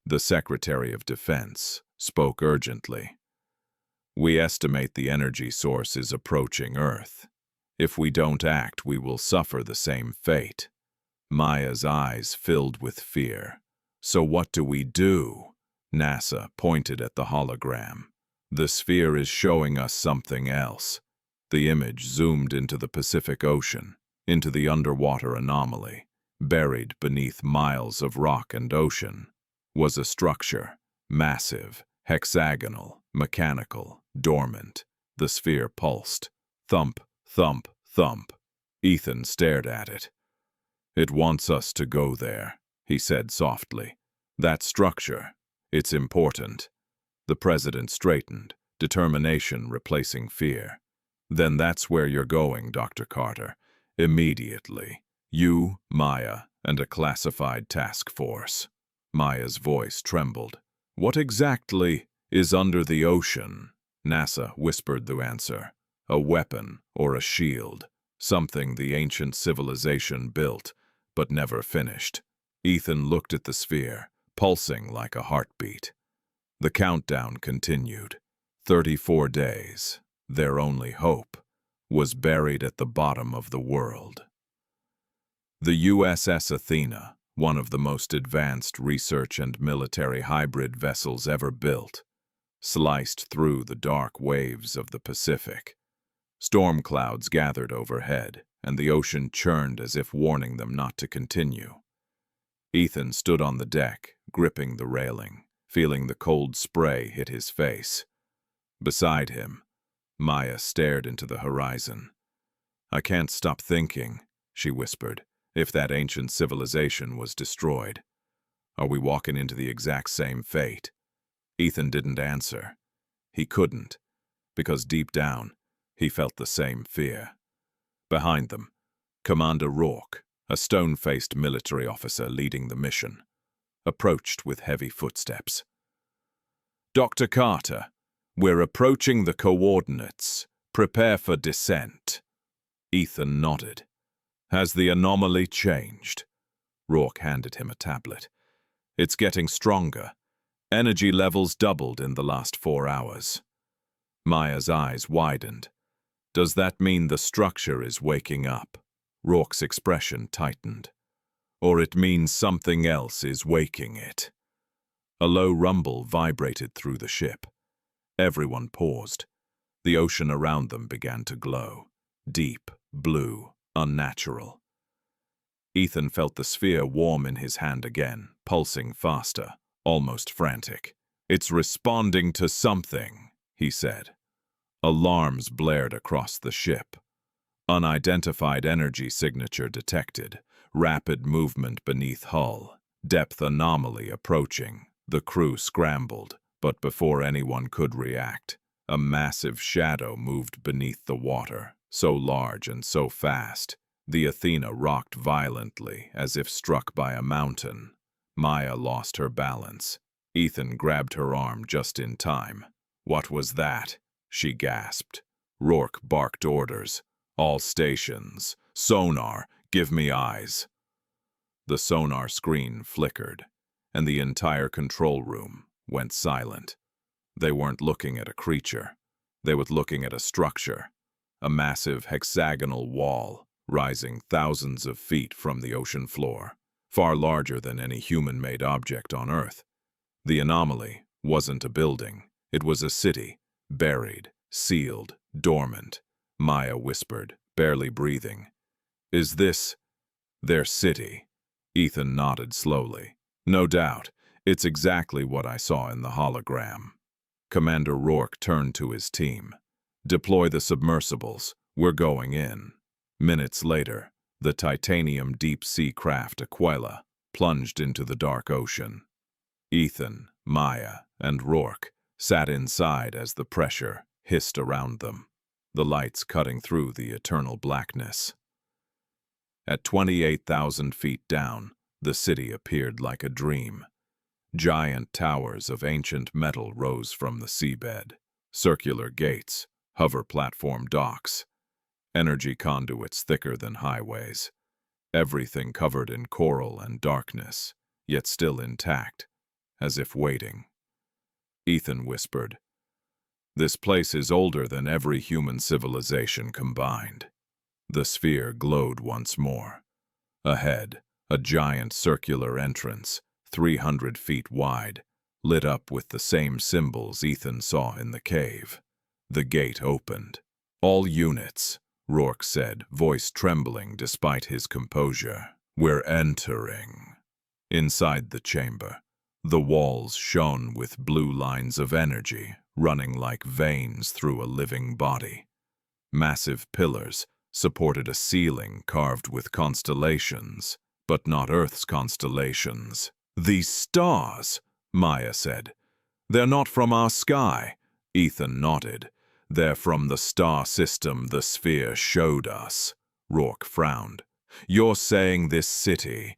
The Secretary of Defense spoke urgently. "We estimate the energy source is approaching Earth. If we don't act, we will suffer the same fate." Maya's eyes filled with fear. "So what do we do?" NASA pointed at the hologram. "The sphere is showing us something else." The image zoomed into the Pacific Ocean, into the underwater anomaly. Buried beneath miles of rock and ocean was a structure, massive, hexagonal, mechanical, dormant. The sphere pulsed. Thump, thump, thump. Ethan stared at it. "It wants us to go there," he said softly. "That structure, it's important." The president straightened, determination replacing fear. "Then that's where you're going, Dr. Carter. Immediately. You, Maya, and a classified task force." Maya's voice trembled. "What exactly is under the ocean?" NASA whispered the answer. "A weapon or a shield. Something the ancient civilization built, but never finished." Ethan looked at the sphere, pulsing like a heartbeat. The countdown continued. 34 days, their only hope, was buried at the bottom of the world. The USS Athena, one of the most advanced research and military hybrid vessels ever built, sliced through the dark waves of the Pacific. Storm clouds gathered overhead, and the ocean churned as if warning them not to continue. Ethan stood on the deck, gripping the railing, feeling the cold spray hit his face. Beside him, Maya stared into the horizon. "I can't stop thinking," she whispered, "if that ancient civilization was destroyed. Are we walking into the exact same fate?" Ethan didn't answer. He couldn't, because deep down, he felt the same fear. Behind them, Commander Rourke, a stone-faced military officer leading the mission, approached with heavy footsteps. "Dr. Carter, we're approaching the coordinates. Prepare for descent." Ethan nodded. "Has the anomaly changed?" Rourke handed him a tablet. "It's getting stronger. Energy levels doubled in the last 4 hours." Maya's eyes widened. "Does that mean the structure is waking up?" Rourke's expression tightened. "Or it means something else is waking it." A low rumble vibrated through the ship. Everyone paused. The ocean around them began to glow. Deep, blue, unnatural. Ethan felt the sphere warm in his hand again, pulsing faster, almost frantic. "It's responding to something," he said. Alarms blared across the ship. Unidentified energy signature detected. Rapid movement beneath hull. Depth anomaly approaching. The crew scrambled, but before anyone could react, a massive shadow moved beneath the water, so large and so fast. The Athena rocked violently, as if struck by a mountain. Maya lost her balance. Ethan grabbed her arm just in time. "What was that?" she gasped. Rourke barked orders. "All stations. Sonar, give me eyes." The sonar screen flickered, and the entire control room went silent. They weren't looking at a creature. They were looking at a structure. A massive hexagonal wall, rising thousands of feet from the ocean floor, far larger than any human-made object on Earth. The anomaly wasn't a building. It was a city, buried, sealed, dormant. Maya whispered, barely breathing. "Is this their city?" Ethan nodded slowly. "No doubt. It's exactly what I saw in the hologram." Commander Rourke turned to his team. "Deploy the submersibles. We're going in." Minutes later, the titanium deep-sea craft Aquila plunged into the dark ocean. Ethan, Maya, and Rourke sat inside as the pressure hissed around them, the lights cutting through the eternal blackness. At 28,000 feet down, the city appeared like a dream. Giant towers of ancient metal rose from the seabed. Circular gates, hover platform docks, energy conduits thicker than highways. Everything covered in coral and darkness, yet still intact. as if waiting. Ethan whispered, "This place is older than every human civilization combined." The sphere glowed once more. Ahead, a giant circular entrance, 300 feet wide, lit up with the same symbols Ethan saw in the cave. The gate opened. "All units," Rourke said, voice trembling despite his composure. "We're entering." Inside the chamber, the walls shone with blue lines of energy running like veins through a living body. Massive pillars supported a ceiling carved with constellations, but not Earth's constellations. "These stars," Maya said. "They're not from our sky." Ethan nodded. "They're from the star system the sphere showed us." Rourke frowned. "You're saying this city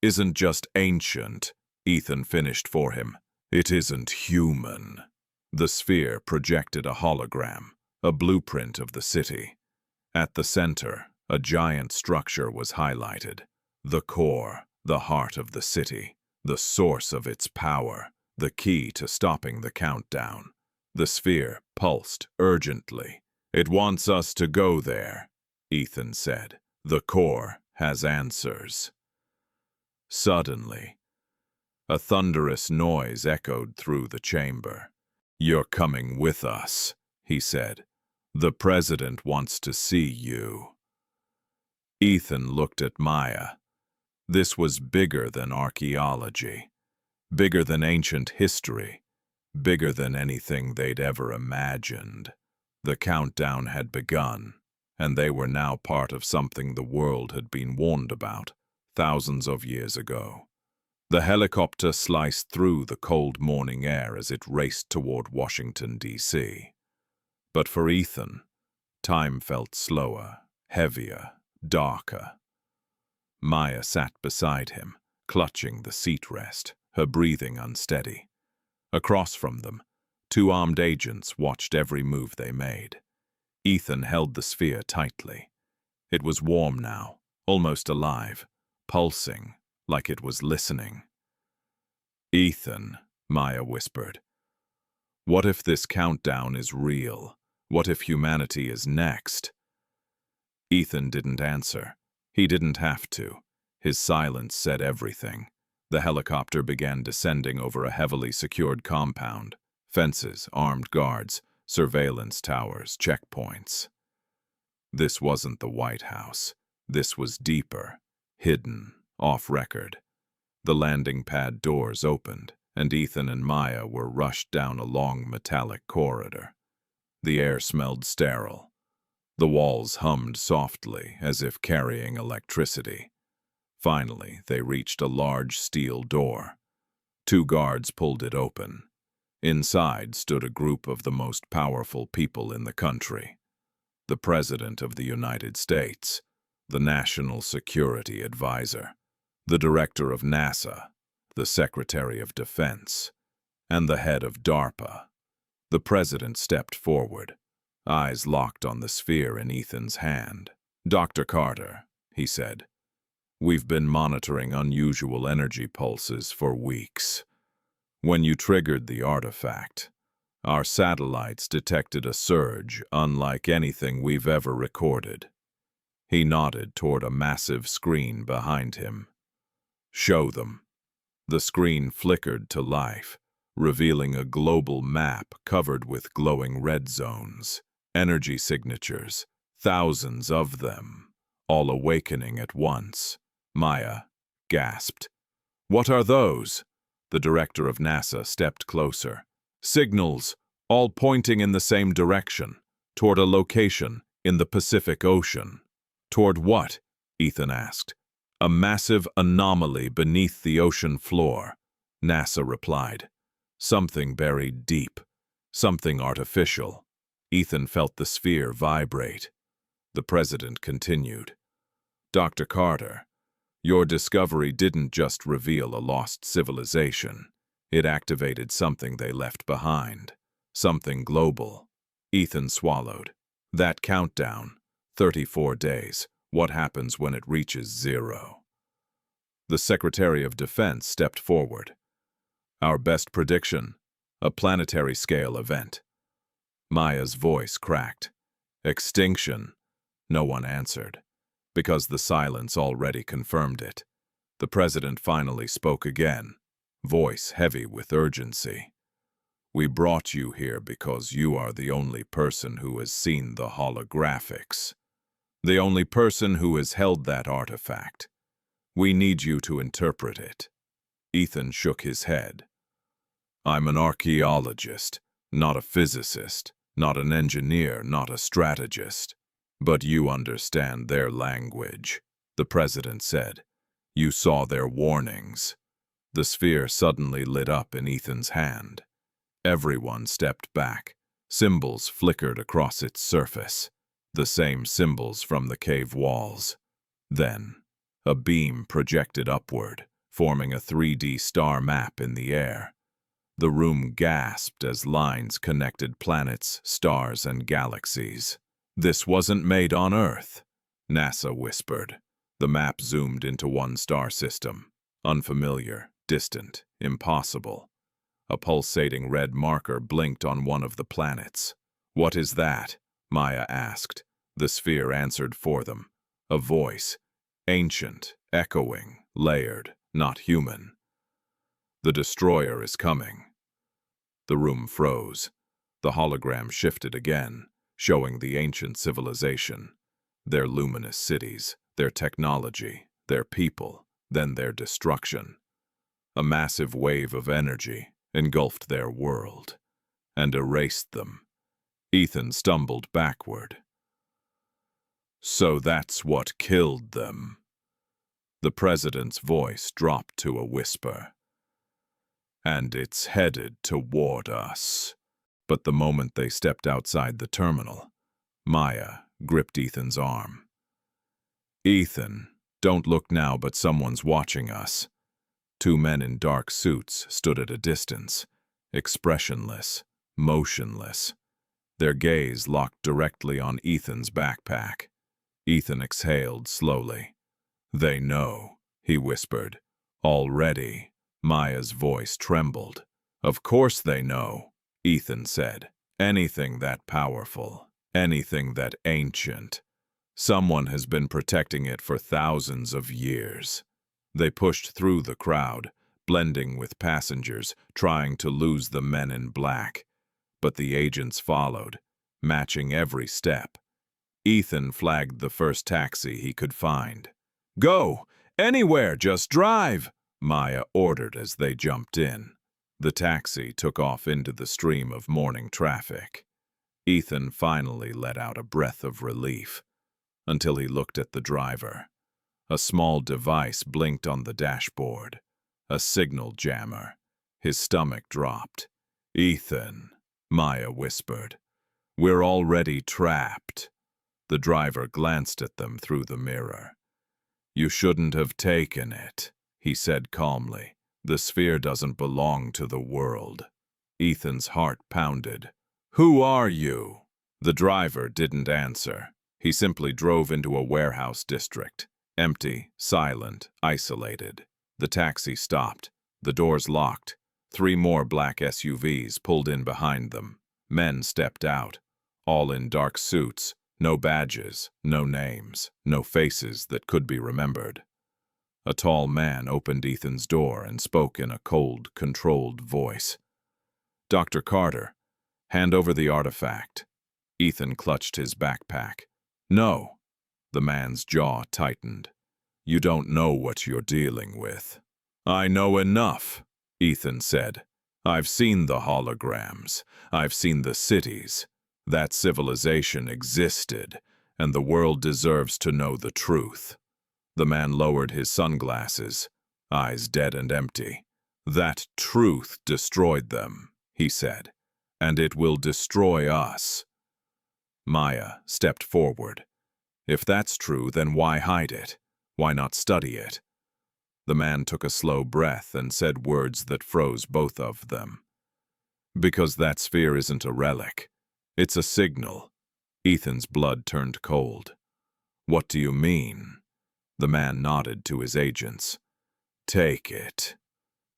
isn't just ancient," Ethan finished for him. "It isn't human." The sphere projected a hologram, a blueprint of the city. At the center, a giant structure was highlighted. The core, the heart of the city, the source of its power, the key to stopping the countdown. The sphere pulsed urgently. "It wants us to go there," Ethan said. "The core has answers." Suddenly, a thunderous noise echoed through the chamber. "You're coming with us," he said. "The president wants to see you." Ethan looked at Maya. This was bigger than archaeology, bigger than ancient history, bigger than anything they'd ever imagined. The countdown had begun, and they were now part of something the world had been warned about thousands of years ago. The helicopter sliced through the cold morning air as it raced toward Washington, D.C. But for Ethan, time felt slower, heavier, darker. Maya sat beside him, clutching the seat rest, her breathing unsteady. Across from them, 2 armed agents watched every move they made. Ethan held the sphere tightly. It was warm now, almost alive, pulsing, like it was listening. "Ethan," Maya whispered, "what if this countdown is real? What if humanity is next?" Ethan didn't answer. He didn't have to. His silence said everything. The helicopter began descending over a heavily secured compound. Fences, armed guards, surveillance towers, checkpoints. This wasn't the White House. This was deeper, hidden, off-record. The landing pad doors opened, and Ethan and Maya were rushed down a long metallic corridor. The air smelled sterile. The walls hummed softly, as if carrying electricity. Finally, they reached a large steel door. 2 guards pulled it open. Inside stood a group of the most powerful people in the country. The President of the United States, the National Security Advisor, the Director of NASA, the Secretary of Defense, and the head of DARPA. The President stepped forward, eyes locked on the sphere in Ethan's hand. "Dr. Carter," he said, "we've been monitoring unusual energy pulses for weeks. When you triggered the artifact, our satellites detected a surge unlike anything we've ever recorded." He nodded toward a massive screen behind him. "Show them." The screen flickered to life, revealing a global map covered with glowing red zones, energy signatures, thousands of them, all awakening at once. Maya gasped. "What are those?" The director of NASA stepped closer. "Signals, all pointing in the same direction, toward a location in the Pacific Ocean." "Toward what?" Ethan asked. "A massive anomaly beneath the ocean floor," NASA replied. "Something buried deep, something artificial." Ethan felt the sphere vibrate. The president continued. "Dr. Carter, your discovery didn't just reveal a lost civilization. It activated something they left behind, something global." Ethan swallowed. "That countdown, 34 days, what happens when it reaches 0? The Secretary of Defense stepped forward. Our best prediction, a planetary scale event. Maya's voice cracked. Extinction. No one answered, because the silence already confirmed it. The president finally spoke again, voice heavy with urgency. We brought you here because you are the only person who has seen the holographics. The only person who has held that artifact. We need you to interpret it. Ethan shook his head. I'm an archaeologist, not a physicist, not an engineer, not a strategist. But you understand their language, the president said. You saw their warnings. The sphere suddenly lit up in Ethan's hand. Everyone stepped back. Symbols flickered across its surface, the same symbols from the cave walls. Then, a beam projected upward, forming a 3D star map in the air. The room gasped as lines connected planets, stars, and galaxies. This wasn't made on Earth, NASA whispered. The map zoomed into one star system. Unfamiliar, distant, impossible. A pulsating red marker blinked on one of the planets. What is that? Maya asked. The sphere answered for them. A voice. Ancient, echoing, layered, not human. The destroyer is coming. The room froze. The hologram shifted again, showing the ancient civilization, their luminous cities, their technology, their people, then their destruction. A massive wave of energy engulfed their world and erased them. Ethan stumbled backward. So that's what killed them. The president's voice dropped to a whisper. And it's headed toward us. But the moment they stepped outside the terminal, Maya gripped Ethan's arm. Ethan, don't look now, but someone's watching us. Two men in dark suits stood at a distance, expressionless, motionless. Their gaze locked directly on Ethan's backpack. Ethan exhaled slowly. They know, he whispered. Already. Maya's voice trembled. Of course they know, Ethan said. Anything that powerful, anything that ancient. Someone has been protecting it for thousands of years. They pushed through the crowd, blending with passengers, trying to lose the men in black. But the agents followed, matching every step. Ethan flagged the first taxi he could find. Go! Anywhere, just drive! Maya ordered as they jumped in. The taxi took off into the stream of morning traffic. Ethan finally let out a breath of relief, until he looked at the driver. A small device blinked on the dashboard. A signal jammer. His stomach dropped. Ethan, Maya whispered. We're already trapped. The driver glanced at them through the mirror. You shouldn't have taken it, he said calmly. The sphere doesn't belong to the world. Ethan's heart pounded. Who are you? The driver didn't answer. He simply drove into a warehouse district. Empty, silent, isolated. The taxi stopped. The doors locked. 3 more black SUVs pulled in behind them. Men stepped out, all in dark suits, no badges, no names, no faces that could be remembered. A tall man opened Ethan's door and spoke in a cold, controlled voice. Dr. Carter, hand over the artifact. Ethan clutched his backpack. No. The man's jaw tightened. You don't know what you're dealing with. I know enough, Ethan said. I've seen the holograms. I've seen the cities. That civilization existed, and the world deserves to know the truth. The man lowered his sunglasses, eyes dead and empty. That truth destroyed them, he said, and it will destroy us. Maya stepped forward. If that's true, then why hide it? Why not study it? The man took a slow breath and said words that froze both of them. Because that sphere isn't a relic. It's a signal. Ethan's blood turned cold. What do you mean? The man nodded to his agents. Take it.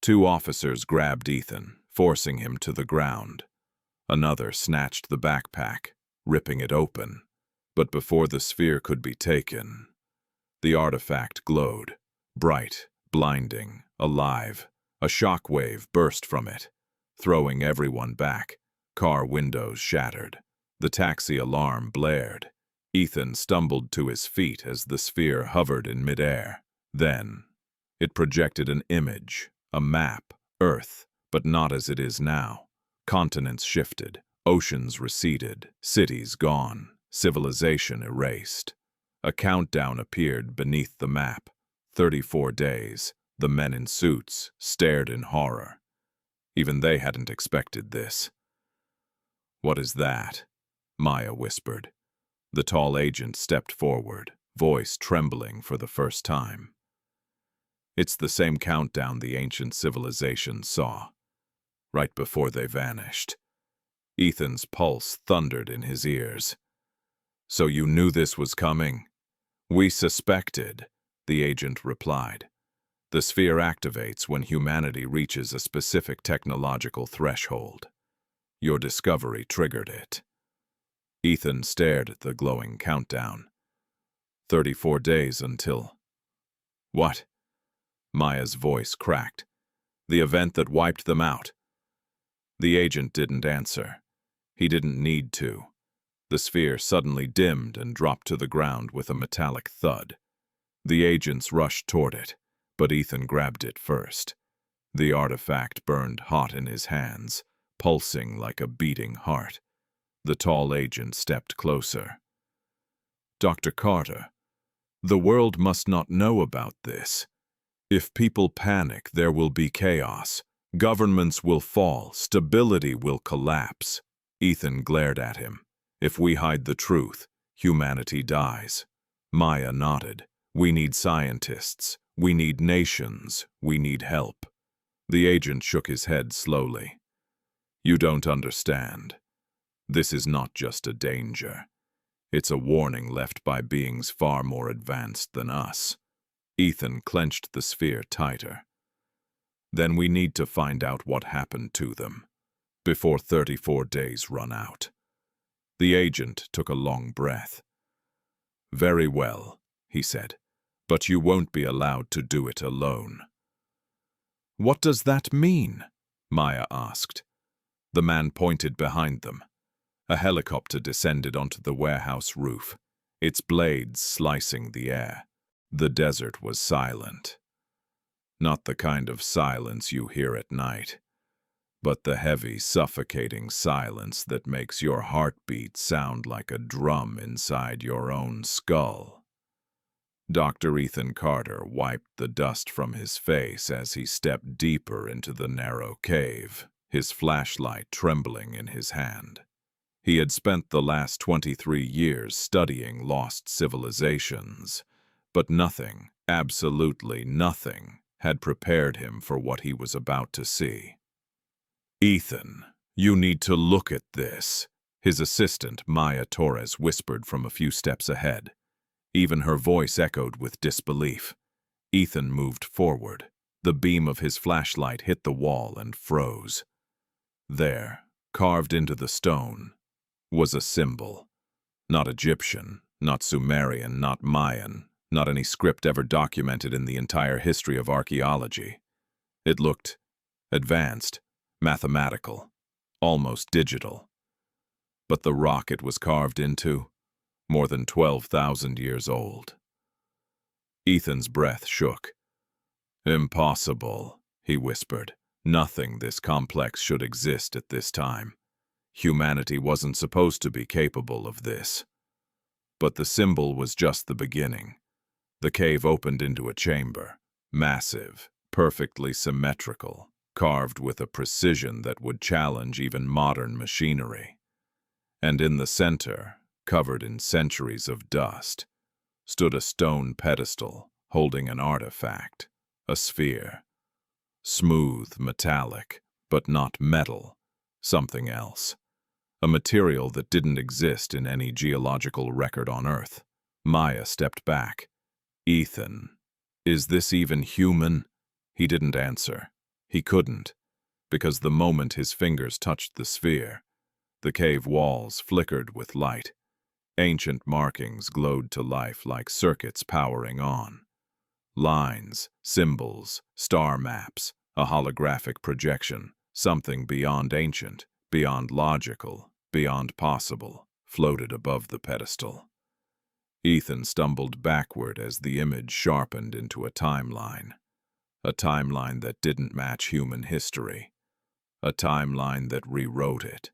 Two officers grabbed Ethan, forcing him to the ground. Another snatched the backpack, ripping it open. But before the sphere could be taken, the artifact glowed, bright, blinding, alive. A shockwave burst from it, throwing everyone back. Car windows shattered. The taxi alarm blared. Ethan stumbled to his feet as the sphere hovered in midair. Then, it projected an image, a map, Earth, but not as it is now. Continents shifted, oceans receded, cities gone, civilization erased. A countdown appeared beneath the map. 34 days. The men in suits stared in horror. Even they hadn't expected this. "What is that?" Maya whispered. The tall agent stepped forward, voice trembling for the first time. "It's the same countdown the ancient civilizations saw, right before they vanished." Ethan's pulse thundered in his ears. "So you knew this was coming?" "We suspected," the agent replied. "The sphere activates when humanity reaches a specific technological threshold. Your discovery triggered it." Ethan stared at the glowing countdown. 34 days until... What? Maya's voice cracked. "The event that wiped them out." The agent didn't answer. He didn't need to. The sphere suddenly dimmed and dropped to the ground with a metallic thud. The agents rushed toward it, but Ethan grabbed it first. The artifact burned hot in his hands, pulsing like a beating heart. The tall agent stepped closer. "Dr. Carter, the world must not know about this. If people panic, there will be chaos. Governments will fall, stability will collapse." Ethan glared at him. "If we hide the truth, humanity dies." Maya nodded. "We need scientists. We need nations. We need help." The agent shook his head slowly. "You don't understand. This is not just a danger. It's a warning left by beings far more advanced than us." Ethan clenched the sphere tighter. "Then we need to find out what happened to them, before 34 days run out." The agent took a long breath. "Very well," he said, "but you won't be allowed to do it alone." "What does that mean?" Maya asked. The man pointed behind them. A helicopter descended onto the warehouse roof, its blades slicing the air. The desert was silent. Not the kind of silence you hear at night, but the heavy, suffocating silence that makes your heartbeat sound like a drum inside your own skull. Dr. Ethan Carter wiped the dust from his face as he stepped deeper into the narrow cave, his flashlight trembling in his hand. He had spent the last 23 years studying lost civilizations, but nothing, absolutely nothing, had prepared him for what he was about to see. "Ethan, you need to look at this," his assistant, Maya Torres, whispered from a few steps ahead. Even her voice echoed with disbelief. Ethan moved forward. The beam of his flashlight hit the wall and froze. There, carved into the stone, was a symbol. Not Egyptian, not Sumerian, not Mayan, not any script ever documented in the entire history of archaeology. It looked advanced, mathematical, almost digital. But the rock it was carved into, more than 12,000 years old. Ethan's breath shook. "Impossible," he whispered. "Nothing this complex should exist at this time. Humanity wasn't supposed to be capable of this." But the symbol was just the beginning. The cave opened into a chamber, massive, perfectly symmetrical, carved with a precision that would challenge even modern machinery. And in the center, covered in centuries of dust, stood a stone pedestal holding an artifact, a sphere. Smooth, metallic, but not metal, something else. A material that didn't exist in any geological record on Earth. Maya stepped back. "Ethan, is this even human?" He didn't answer. He couldn't, because the moment his fingers touched the sphere, the cave walls flickered with light. Ancient markings glowed to life like circuits powering on. Lines, symbols, star maps, a holographic projection, something beyond ancient, beyond logical, beyond possible, floated above the pedestal. Ethan stumbled backward as the image sharpened into a timeline that didn't match human history, a timeline that rewrote it.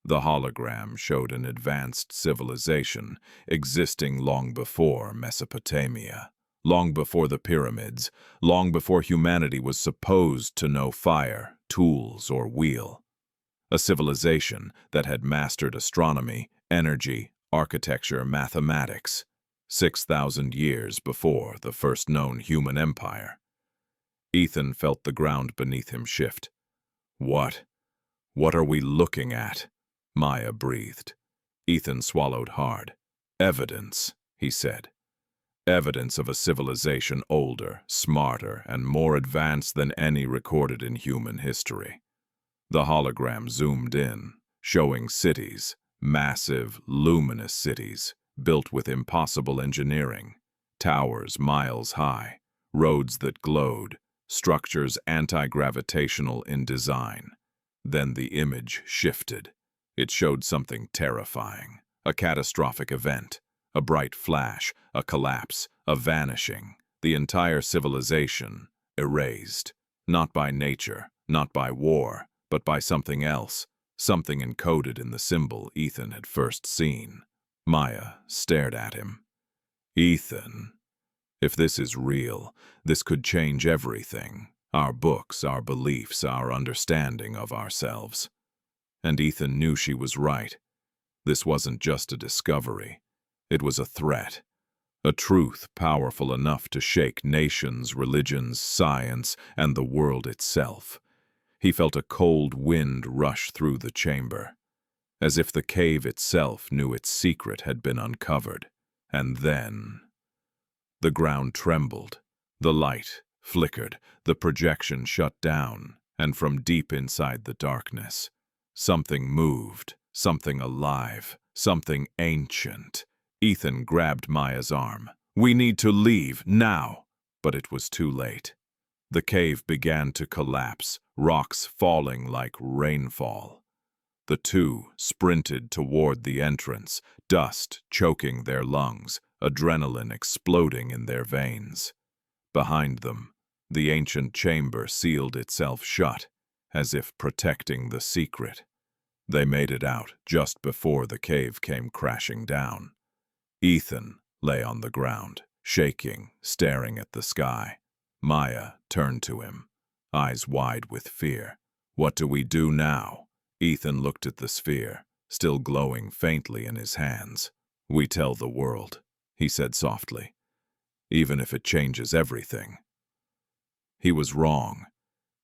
The hologram showed an advanced civilization existing long before Mesopotamia, long before the pyramids, long before humanity was supposed to know fire, tools, or wheel. A civilization that had mastered astronomy, energy, architecture, mathematics, 6,000 years before the first known human empire. Ethan felt the ground beneath him shift. What are we looking at? Maya breathed. Ethan swallowed hard. Evidence, he said. Evidence of a civilization older, smarter, and more advanced than any recorded in human history. The hologram zoomed in, showing cities, massive, luminous cities, built with impossible engineering, towers miles high, roads that glowed, structures anti-gravitational in design. Then the image shifted. It showed something terrifying, a catastrophic event, a bright flash, a collapse, a vanishing, the entire civilization erased, not by nature, not by war, but by something else, something encoded in the symbol Ethan had first seen. Maya stared at him. Ethan, if this is real, this could change everything. Our books, our beliefs, our understanding of ourselves. And Ethan knew she was right. This wasn't just a discovery. It was a threat. A truth powerful enough to shake nations, religions, science, and the world itself. He felt a cold wind rush through the chamber, as if the cave itself knew its secret had been uncovered. And then the ground trembled, the light flickered, the projection shut down, and from deep inside the darkness, something moved, something alive, something ancient. Ethan grabbed Maya's arm. We need to leave, now! But it was too late. The cave began to collapse, rocks falling like rainfall. The two sprinted toward the entrance, dust choking their lungs, adrenaline exploding in their veins. Behind them, the ancient chamber sealed itself shut, as if protecting the secret. They made it out just before the cave came crashing down. Ethan lay on the ground, shaking, staring at the sky. Maya turned to him, eyes wide with fear. What do we do now? Ethan looked at the sphere, still glowing faintly in his hands. We tell the world, he said softly, even if it changes everything. He was wrong.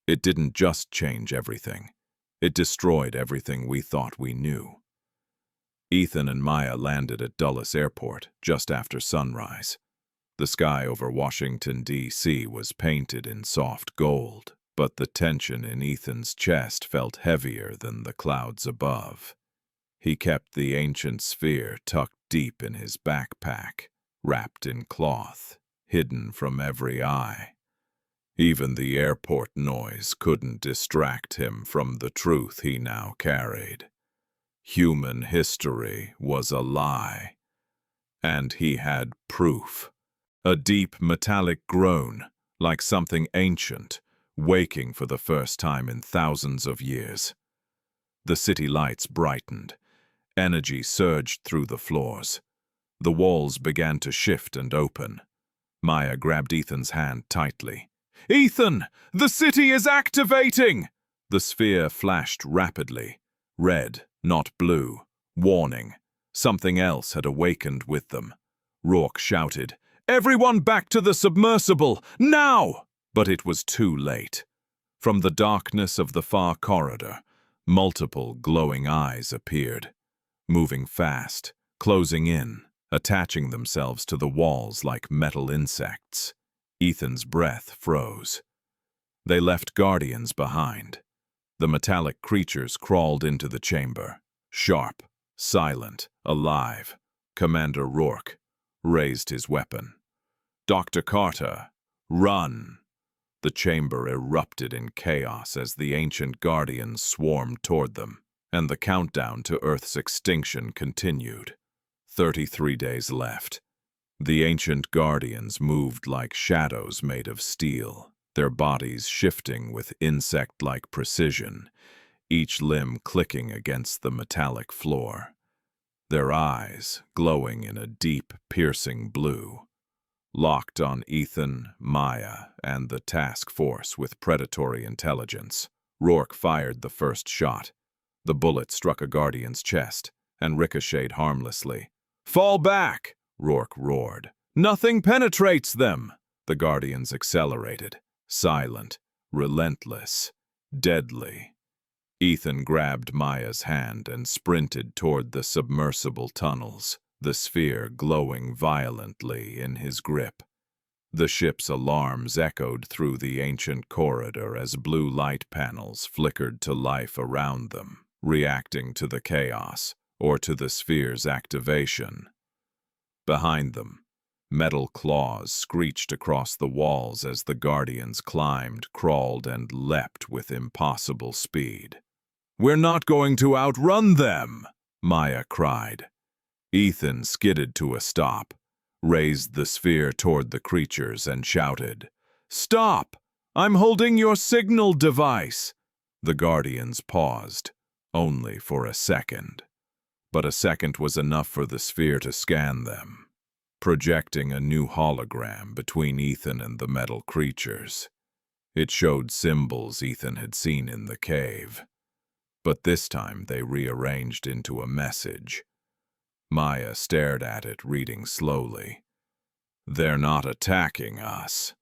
It didn't just change everything. It destroyed everything we thought we knew. Ethan and Maya landed at Dulles Airport just after sunrise. The sky over Washington, D.C. was painted in soft gold, but the tension in Ethan's chest felt heavier than the clouds above. He kept the ancient sphere tucked deep in his backpack, wrapped in cloth, hidden from every eye. Even the airport noise couldn't distract him from the truth he now carried. Human history was a lie, and he had proof. A deep metallic groan, like something ancient, waking for the first time in thousands of years. The city lights brightened. Energy surged through the floors. The walls began to shift and open. Maya grabbed Ethan's hand tightly. "Ethan! The city is activating!" The sphere flashed rapidly. Red, not blue. Warning. Something else had awakened with them. Rourke shouted, "Everyone back to the submersible! Now!" But it was too late. From the darkness of the far corridor, multiple glowing eyes appeared, moving fast, closing in, attaching themselves to the walls like metal insects. Ethan's breath froze. They left guardians behind. The metallic creatures crawled into the chamber, sharp, silent, alive. Commander Rourke raised his weapon. "Dr. Carter, run!" The chamber erupted in chaos as the ancient guardians swarmed toward them, and the countdown to Earth's extinction continued. 33 days left. The ancient guardians moved like shadows made of steel, their bodies shifting with insect-like precision, each limb clicking against the metallic floor. Their eyes glowing in a deep, piercing blue. Locked on Ethan, Maya, and the task force with predatory intelligence, Rourke fired the first shot. The bullet struck a guardian's chest and ricocheted harmlessly. "Fall back!" Rourke roared. "Nothing penetrates them!" The guardians accelerated, silent, relentless, deadly. Ethan grabbed Maya's hand and sprinted toward the submersible tunnels, the sphere glowing violently in his grip. The ship's alarms echoed through the ancient corridor as blue light panels flickered to life around them, reacting to the chaos or to the sphere's activation. Behind them, metal claws screeched across the walls as the guardians climbed, crawled, and leapt with impossible speed. "We're not going to outrun them!" Maya cried. Ethan skidded to a stop, raised the sphere toward the creatures, and shouted, "Stop! I'm holding your signal device!" The guardians paused, only for a second. But a second was enough for the sphere to scan them, projecting a new hologram between Ethan and the metal creatures. It showed symbols Ethan had seen in the cave, but this time they rearranged into a message. Maya stared at it, reading slowly. "They're not attacking us.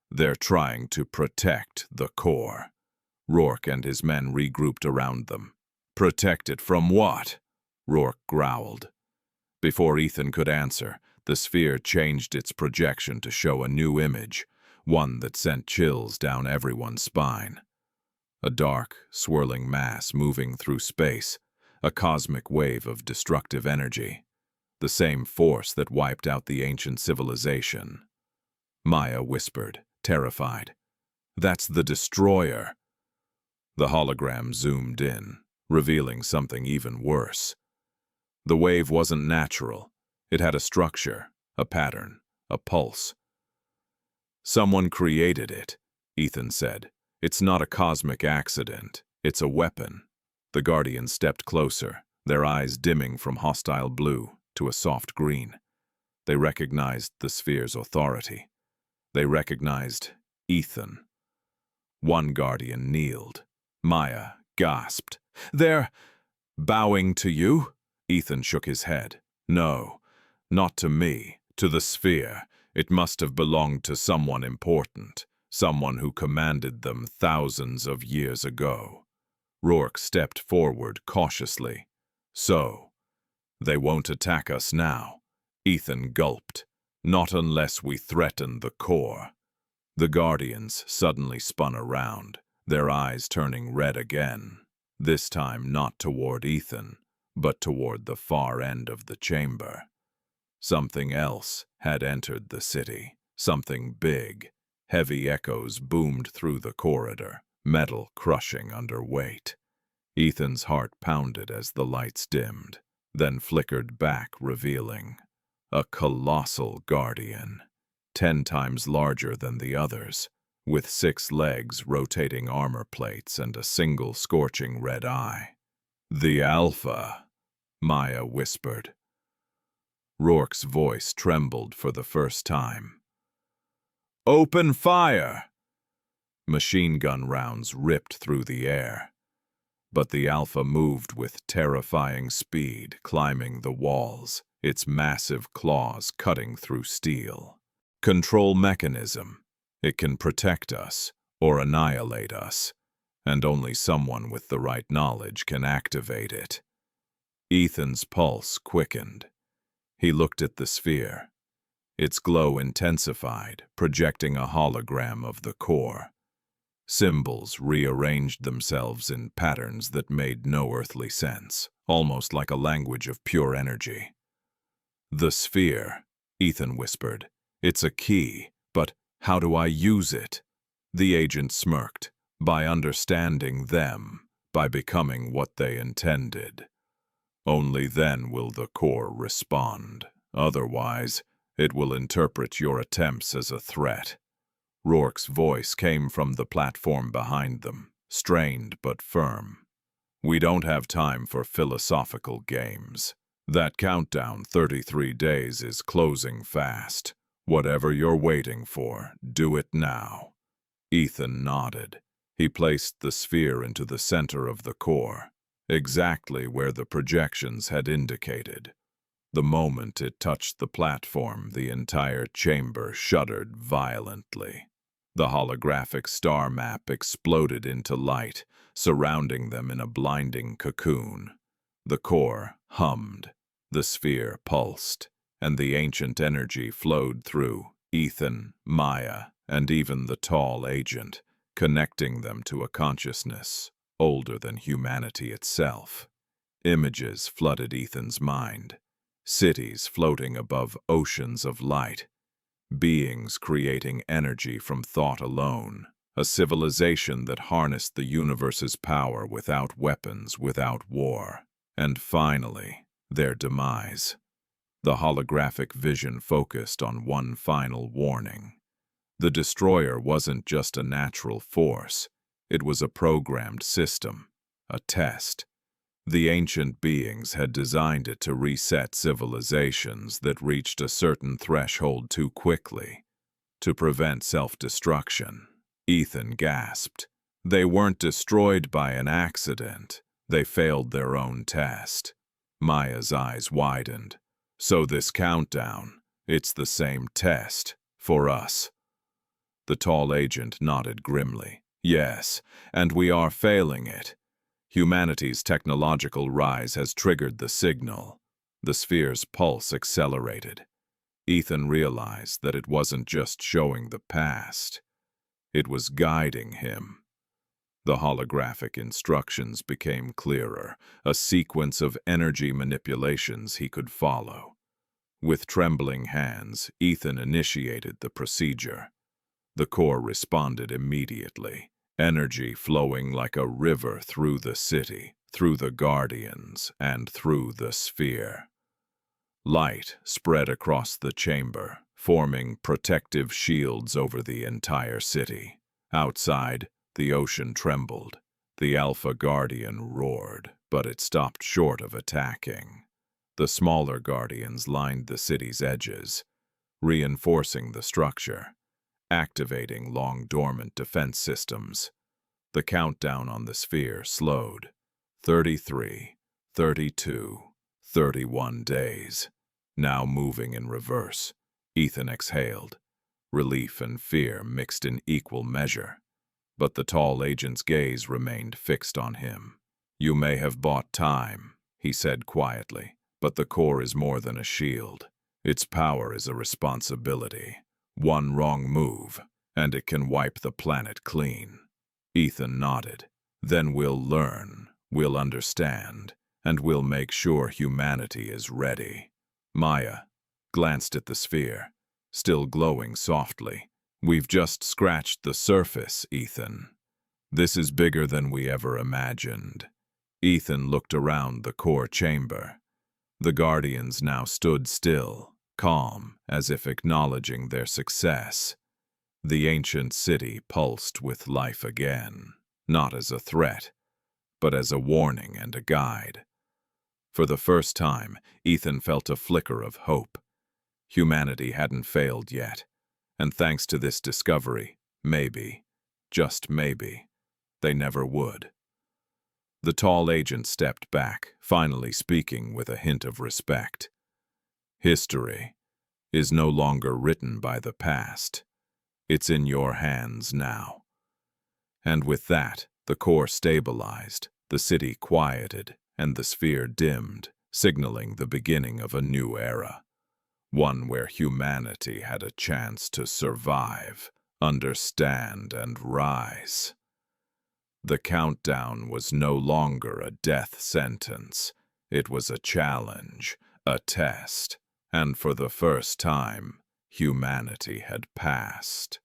They're trying to protect the core." Rourke and his men regrouped around them. "Protect it from what?" Rourke growled. Before Ethan could answer, the sphere changed its projection to show a new image, one that sent chills down everyone's spine. A dark, swirling mass moving through space, a cosmic wave of destructive energy, the same force that wiped out the ancient civilization. Maya whispered, terrified, "That's the destroyer." The hologram zoomed in, revealing something even worse. The wave wasn't natural. It had a structure, a pattern, a pulse. "Someone created it," Ethan said. "It's not a cosmic accident. It's a weapon." The guardians stepped closer, their eyes dimming from hostile blue to a soft green. They recognized the sphere's authority. They recognized Ethan. One guardian kneeled. Maya gasped. "They're bowing to you?" Ethan shook his head. "No, not to me, to the sphere. It must have belonged to someone important, someone who commanded them thousands of years ago." Rourke stepped forward cautiously. "So, they won't attack us now?" Ethan gulped. "Not unless we threaten the core." The guardians suddenly spun around, their eyes turning red again, this time not toward Ethan, but toward the far end of the chamber. Something else had entered the city, something big. Heavy echoes boomed through the corridor, metal crushing under weight. Ethan's heart pounded as the lights dimmed, then flickered back, revealing a colossal guardian, 10 times larger than the others, with 6 legs, rotating armor plates, and a single scorching red eye. "The Alpha," Maya whispered. Rourke's voice trembled for the first time. "Open fire!" Machine gun rounds ripped through the air. But the Alpha moved with terrifying speed, climbing the walls, its massive claws cutting through steel. Control mechanism. It can protect us or annihilate us, and only someone with the right knowledge can activate it. Ethan's pulse quickened. He looked at the sphere. Its glow intensified, projecting a hologram of the core. Symbols rearranged themselves in patterns that made no earthly sense, almost like a language of pure energy. "The sphere," Ethan whispered. "It's a key, but how do I use it?" The agent smirked. "By understanding them, by becoming what they intended. Only then will the core respond. Otherwise, it will interpret your attempts as a threat." Rourke's voice came from the platform behind them, strained but firm. "We don't have time for philosophical games. That countdown, 33 days, is closing fast. Whatever you're waiting for, do it now." Ethan nodded. He placed the sphere into the center of the core, exactly where the projections had indicated. The moment it touched the platform, the entire chamber shuddered violently. The holographic star map exploded into light, surrounding them in a blinding cocoon. The core hummed, the sphere pulsed, and the ancient energy flowed through Ethan, Maya, and even the tall agent, connecting them to a consciousness older than humanity itself. Images flooded Ethan's mind. Cities floating above oceans of light. Beings creating energy from thought alone. A civilization that harnessed the universe's power without weapons, without war. And finally, their demise. The holographic vision focused on one final warning. The destroyer wasn't just a natural force. It was a programmed system, a test. The ancient beings had designed it to reset civilizations that reached a certain threshold too quickly, to prevent self-destruction. Ethan gasped. They weren't destroyed by an accident. They failed their own test. Maya's eyes widened. "So this countdown, it's the same test, for us." The tall agent nodded grimly. "Yes, and we are failing it. Humanity's technological rise has triggered the signal." The sphere's pulse accelerated. Ethan realized that it wasn't just showing the past. It was guiding him. The holographic instructions became clearer, a sequence of energy manipulations he could follow. With trembling hands, Ethan initiated the procedure. The core responded immediately. Energy flowing like a river through the city, through the guardians, and through the sphere. Light spread across the chamber, forming protective shields over the entire city. Outside, the ocean trembled. The Alpha Guardian roared, but it stopped short of attacking. The smaller guardians lined the city's edges, reinforcing the structure, activating long-dormant defense systems. The countdown on the sphere slowed. 33, 32, 31 days. Now moving in reverse. Ethan exhaled. Relief and fear mixed in equal measure. But the tall agent's gaze remained fixed on him. "You may have bought time," he said quietly, "but the core is more than a shield. Its power is a responsibility. One wrong move, and it can wipe the planet clean." Ethan nodded. "Then we'll learn, we'll understand, and we'll make sure humanity is ready." Maya glanced at the sphere, still glowing softly. "We've just scratched the surface, Ethan. This is bigger than we ever imagined." Ethan looked around the core chamber. The guardians now stood still, calm, as if acknowledging their success. The ancient city pulsed with life again, not as a threat, but as a warning and a guide. For the first time, Ethan felt a flicker of hope. Humanity hadn't failed yet, and thanks to this discovery, maybe, just maybe, they never would. The tall agent stepped back, finally speaking with a hint of respect. "History is no longer written by the past. It's in your hands now." And with that, the core stabilized, the city quieted, and the sphere dimmed, signaling the beginning of a new era. One where humanity had a chance to survive, understand, and rise. The countdown was no longer a death sentence. It was a challenge, a test, and for the first time, humanity had passed.